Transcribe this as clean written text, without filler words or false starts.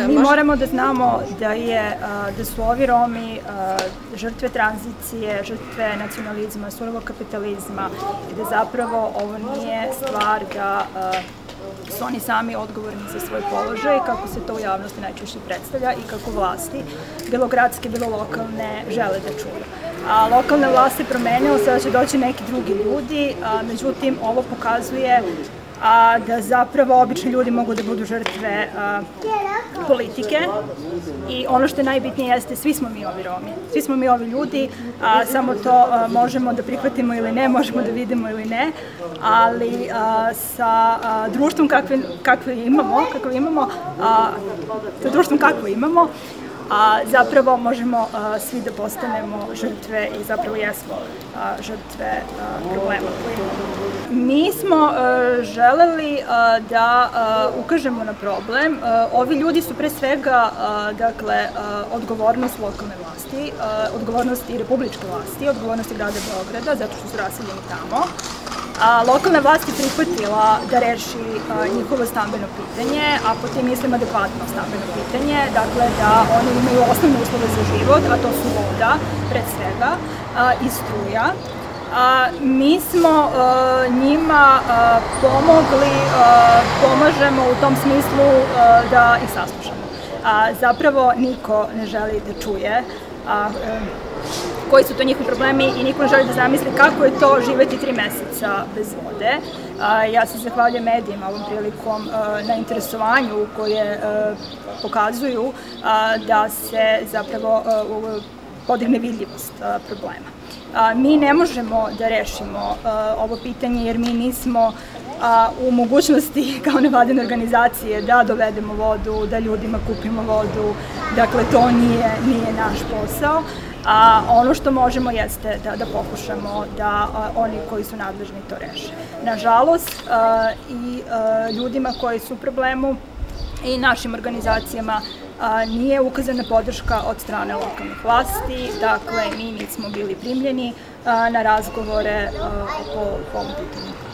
Mi moramo da znamo da su ovi Romi žrtve tranzicije, žrtve nacionalizma, surovog kapitalizma i da zapravo ovo nije stvar da su oni sami odgovorni za svoj položaj, kako se to u javnosti najčešće predstavlja i kako vlasti, bilo gradske, bilo lokalne, žele da čuju. Lokalne vlasti se promenilo, sada će doći neki drugi ljudi, međutim ovo pokazuje da zapravo obični ljudi mogu da budu žrtve politike i ono što je najbitnije jeste svi smo mi ovi Romi, svi smo mi ovi ljudi, samo to možemo da prihvatimo ili ne, možemo da vidimo ili ne, ali sa društvom kakvo imamo, zapravo možemo svi da postanemo žrtve i zapravo jesmo žrtve problema koje imamo. Mi smo želeli da ukažemo na problem. Ovi ljudi su pre svega odgovornost lokalne vlasti, odgovornost i republičke vlasti, odgovornost i grada Beograda, zato što su raseljeni tamo. Lokalna vlast je prihvatila da reši njihovo stambeno pitanje, a po tim mislim adekvatno stambeno pitanje, dakle da oni imaju osnovne uslove za život, a to su voda, pre svega, i struja. Mi smo njima pomogli, pomažemo u tom smislu da ih saslušamo. Zapravo niko ne želi da čuje koji su to njihovi problemi i niko ne želi da zamisli kako je to živeti 3 meseca bez vode. Ja se zahvaljujem medijima ovom prilikom na interesovanju koje pokazuju da se zapravo podigne vidljivost problema. Mi ne možemo da rešimo ovo pitanje jer mi nismo u mogućnosti kao nevladine organizacije da dovedemo vodu, da ljudima kupimo vodu, dakle to nije naš posao. Ono što možemo jeste da pokušamo da oni koji su nadležni to reše. Nažalost, i ljudima koji su u problemu i našim organizacijama nije ukazana podrška od strane lokalnih vlasti, dakle mi nismo bili primljeni na razgovore po ovom pitanju.